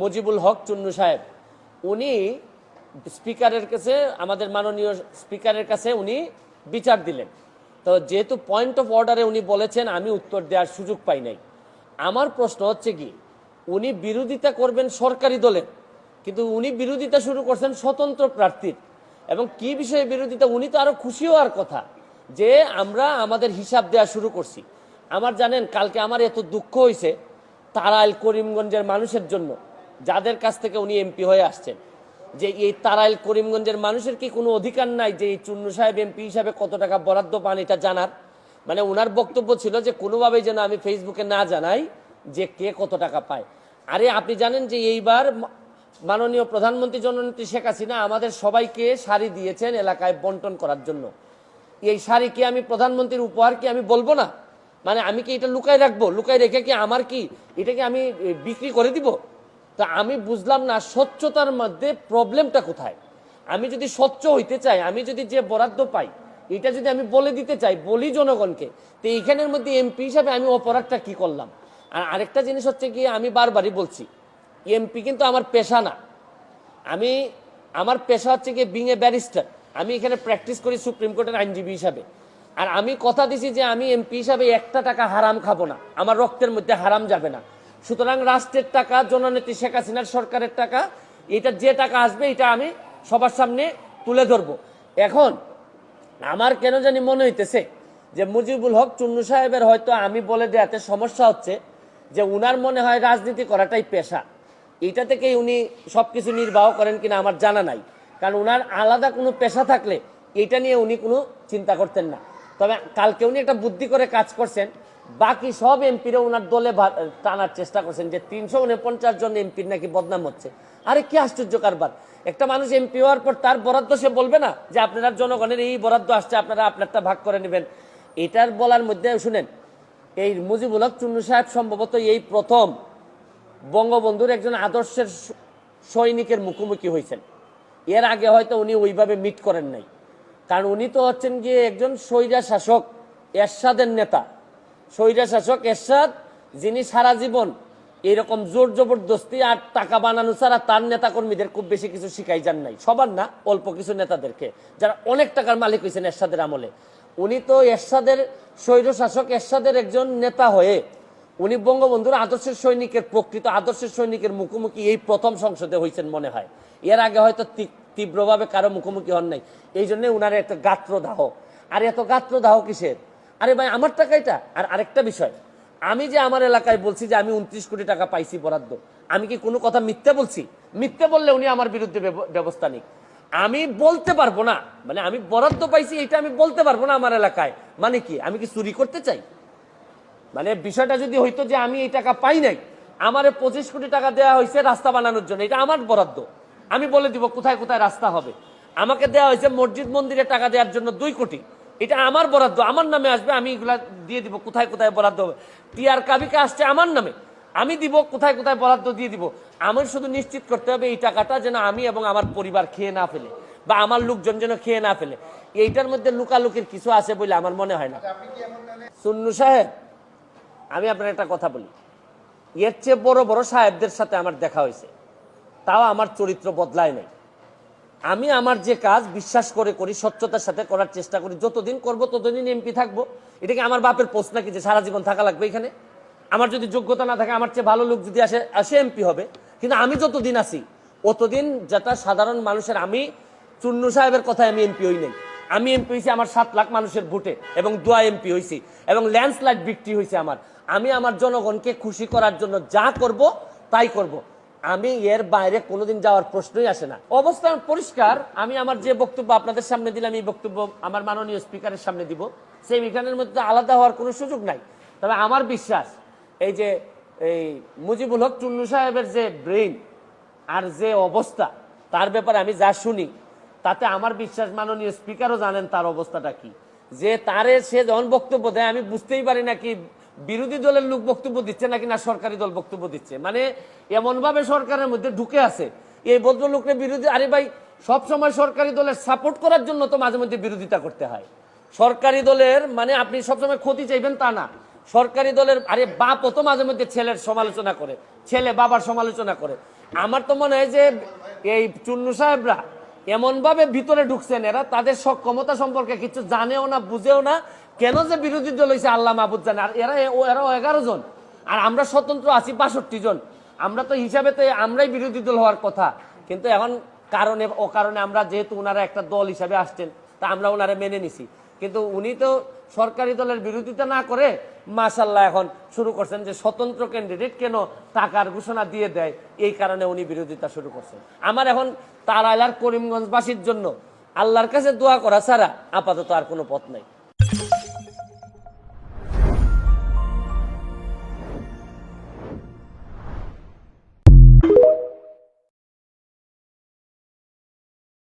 মুজিবুল হক চুন্নু সাহেব উনি স্পিকারের কাছে, আমাদের মাননীয় স্পিকারের কাছে উনি বিচার দিলেন। তো যেহেতু পয়েন্ট অফ অর্ডারে উনি বলেছেন, আমি উত্তর দেওয়ার সুযোগ পাই নাই। আমার প্রশ্ন হচ্ছে কি, উনি বিরোধিতা করবেন সরকারি দলের, কিন্তু উনি বিরোধিতা শুরু করছেন স্বতন্ত্র প্রার্থীর। এবং কি বিষয়ে বিরোধিতা, উনি তো আরো খুশি হওয়ার কথা যে আমরা আমাদের হিসাব দেওয়া শুরু করছি। আমার জানেন, কালকে আমার এত দুঃখ হয়েছে তারাইল করিমগঞ্জের মানুষের জন্য, যাদের কাছ থেকে উনি এমপি হয়ে আসছেন, যে এই তারাইল করিমগঞ্জের মানুষের কি কোনো অধিকার নাই যে এই চুন্নু সাহেব এমপি হিসাবে কত টাকা বরাদ্দ পান এটা জানার? মানে ওনার বক্তব্য ছিল যে কোনোভাবেই যেন আমি ফেসবুকে না জানাই যে কে কত টাকা পায়। আরে আপনি জানেন যে এইবার মাননীয় প্রধানমন্ত্রী জননেত্রী শেখ হাসিনা আমাদের সবাইকে শাড়ি দিয়েছেন এলাকায় বন্টন করার জন্য। এই শাড়ি কি আমি প্রধানমন্ত্রীর উপহার কি আমি বলবো না? মানে আমি কি এটা লুকাই রাখবো? লুকাই রেখে কি আমার কি এটাকে আমি বিক্রি করে দিব? তা আমি বুঝলাম না স্বচ্ছতার মধ্যে প্রবলেমটা কোথায়। আমি যদি স্বচ্ছ হইতে চাই, আমি যদি যে বরাদ্দ পাই এটা যদি আমি বলে দিতে চাই, বলি জনগণকে, তো এইখানের মধ্যে এমপি হিসাবে আমি অপরাধটা কি করলাম? আর আরেকটা জিনিস হচ্ছে কি, আমি বারবারই বলছি এমপি কিন্তু আমার পেশা না। আমার পেশা হচ্ছে কি বিং এ ব্যারিস্টার। আমি এখানে প্র্যাকটিস করি সুপ্রিম কোর্টের আইনজীবী হিসাবে। আর আমি কথা দিছি যে আমি এমপি হিসাবে একটা টাকা হারাম খাবো না, আমার রক্তের মধ্যে হারাম যাবে না। সুতরাং রাষ্ট্রের টাকা, জননেত্রী শেখ হাসিনার সরকারের টাকা, এটা যে টাকা আসবে এটা আমি সবার সামনে তুলে ধরবো। এখন আমার কেন জানি মনে হইতেছে যে মুজিবুল হক চুন্নু সাহেবের হয়তো আমি বলে দেওয়াতে সমস্যা হচ্ছে, যে উনার মনে হয় রাজনীতি করাটাই পেশা। এটা থেকেই উনি সবকিছু নির্বাহ করেন কিনা আমার জানা নাই, কারণ উনার আলাদা কোনো পেশা থাকলে এটা নিয়ে উনি কোনো চিন্তা করতেন না। তবে কালকে উনি একটা বুদ্ধি করে কাজ করছেন, বাকি সব এমপিরা ওনার দলে টানার চেষ্টা করছেন যে 349 জন এমপির নাকি বদনাম হচ্ছে। আরে কি আশ্চর্য কারবার! একটা মানুষ এমপি হওয়ার পর তার বরাদ্দ সে বলবে না যে আপনারা জনগণের এই বরাদ্দ আসছে, আপনারা আপনারটা ভাগ করে নেবেন? এটার বলার মধ্যে শুনেন, এই মুজিবুল হক চুন্নু সাহেব সম্ভবত এই প্রথম বঙ্গবন্ধুর একজন আদর্শের সৈনিকের মুখোমুখি হয়েছেন। এর আগে হয়তো উনি ওইভাবে মিট করেন নাই, কারণ উনি তো হচ্ছেন গিয়ে একজন স্বৈরা শাসক এরশাদের নেতা। স্বৈরা শাসক এরশাদ, যিনি সারা জীবন এরকম জোর জবরদস্তি আর টাকা বানানো ছাড়া তার নেতাকর্মীদের খুব বেশি কিছু শিখাই যান নাই, সবার না, অল্প কিছু নেতাদেরকে, যারা অনেক টাকার মালিক হয়েছেন এরশাদের আমলে। উনি তো এরশাদের স্বৈর শাসক এরশাদের একজন নেতা হয়ে উনি বঙ্গবন্ধুর আদর্শের সৈনিকের, প্রকৃত আদর্শের সৈনিকের মুখোমুখি এই প্রথম সংসদে হয়েছেন মনে হয়। এর আগে হয়তো তীব্রভাবে কারো মুখোমুখি হন নাই, এই জন্য উনার একটা গাত্রদাহ। আর এত গাত্রদাহ কিসের? আরে ভাই আমার টাকা এটা। আর আরেকটা বিষয়, আমি যে আমার এলাকায় বলছি যে আমি 29 কোটি টাকা পাইছি বরাদ্দ, আমি কি কোনো কথা মিথ্যে বলছি? মিথ্যে বললে উনি আমার বিরুদ্ধে ব্যবস্থা নিক। আমি বলতে পারবো না, মানে আমি বরাদ্দ পাইছি এটা আমি বলতে পারবো না আমার এলাকায়, মানে কি আমি কি চুরি করতে চাই? মানে বিষয়টা যদি হইতো যে আমি এই টাকা পাই নাই, আমারে 25 কোটি টাকা দেওয়া হয়েছে রাস্তা বানানোর জন্য, এটা আমার বরাদ্দ, আমি বলে দিব কোথায় কোথায় রাস্তা হবে। আমাকে দেওয়া হয়েছে মসজিদ মন্দিরে টাকা দেওয়ার জন্য 2 কোটি, এটা আমার বরাদ্দ, আমার নামে আসবে, আমি এগুলা দিয়ে দিব কোথায় কোথায় বরাদ্দ হবে। টিআর কাবিকা আসছে আমার নামে, আমি দিব কোথায় কোথায় বরাদ্দ দিয়ে দিব। আমার শুধু নিশ্চিত করতে হবে এই টাকাটা যেন আমি এবং আমার পরিবার খেয়ে না ফেলে, বা আমার লোকজন যেন খেয়ে না ফেলে। এইটার মধ্যে লুকালুকির কিছু আছে বলে আমার মনে হয় না। চুন্নু সাহেব, আমি আপনার একটা কথা বলি, এর চেয়ে বড় বড় সাহেবদের সাথে আমার দেখা হয়েছে, তাও আমার চরিত্র বদলায় নাই। আমি আমার যে কাজ বিশ্বাস করে করি, স্বচ্ছতার সাথে করার চেষ্টা করি, যতদিন করব ততদিন এমপি থাকবো। এটা কি আমার বাপের পোস্ট নাকি যে সারা জীবন থাকা লাগবে এখানে? আমার যদি যোগ্যতা না থাকে, আমার চেয়ে ভালো লোক যদি আসে এমপি হবে। কিন্তু আমি যতদিন আছি অতদিন যেটা সাধারণ মানুষের, আমি চুন্নু সাহেবের কথায় আমি এমপি হই নাই। আমি এমপি হয়েছি আমার 7 লাখ মানুষের ভোটে এবং দোয়া এমপি হয়েছি, এবং ল্যান্ডস্লাইড বিক্রি হয়েছে আমার। আমি আমার জনগণকে খুশি করার জন্য যা করব তাই করব, আমি এর বাইরে কোনোদিন যাওয়ার প্রশ্নই আসে না। অবস্থান পরিষ্কার। আমি আমার যে বক্তব্য আপনাদের সামনে দিলাম, এই বক্তব্য আমার মাননীয় স্পিকারের সামনে দিব, সেই এখানের মধ্যে আলাদা হওয়ার কোনো সুযোগ নাই। তবে আমার বিশ্বাস এই যে এই মুজিবুল হক চুন্নু সাহেবের যে ব্রেইন আর যে অবস্থা, তার ব্যাপারে আমি যা শুনি তাতে আমার বিশ্বাস মাননীয় স্পিকারও জানেন তার অবস্থাটা কি। যে সে যখন বক্তব্য দেয় আমি বুঝতেই পারি না কি বিরোধী দলের লোক বক্তব্য দিচ্ছে নাকি না সরকারি দল বক্তব্য দিচ্ছে। মানে এমন ভাবে সরকারের মধ্যে ঢুকে আছে এই ভদ্রলোকের বিরোধী। আরে ভাই, সবসময় সরকারি দলের সাপোর্ট করার জন্য তো মাঝে মধ্যে বিরোধিতা করতে হয়। সরকারি দলের মানে আপনি সবসময় ক্ষতি চাইবেন তা না, সরকারি দলের আরে বাপও তো মাঝে মধ্যে ছেলের সমালোচনা করে, ছেলে বাবার সমালোচনা করে। আমার তো মনে হয় যে এই চুন্নু সাহেবরা এমন ভাবে ভিতরে ঢুকছেন, এরা তাদের সক্ষমতা সম্পর্কে কিছু জানেও না, বুঝেও না। কেন যে বিরোধী দল হয়েছে আল্লাহ মাহবুদ জানে। আর এরাও 11 জন, আর আমরা স্বতন্ত্র আছি 62 জন। আমরা তো হিসাবে তো আমরাই বিরোধী দল হওয়ার কথা, কিন্তু এখন কারণে অকারণে আমরা যেহেতু ওনারা একটা দল হিসাবে আসছেন, তা আমরা ওনারা মেনে নিছি। কিন্তু উনি তো সরকারি দলের বিরোধিতা না করে মাশাল্লাহ এখন শুরু করছেন যে স্বতন্ত্র ক্যান্ডিডেট কেন টাকার ঘোষণা দিয়ে দেয়, এই কারণে উনি বিরোধিতা শুরু করছেন। আমার এখন তারাইল আর করিমগঞ্জবাসীর জন্য আল্লাহর কাছে দোয়া করা ছাড়া আপাতত আর কোনো পথ নাই।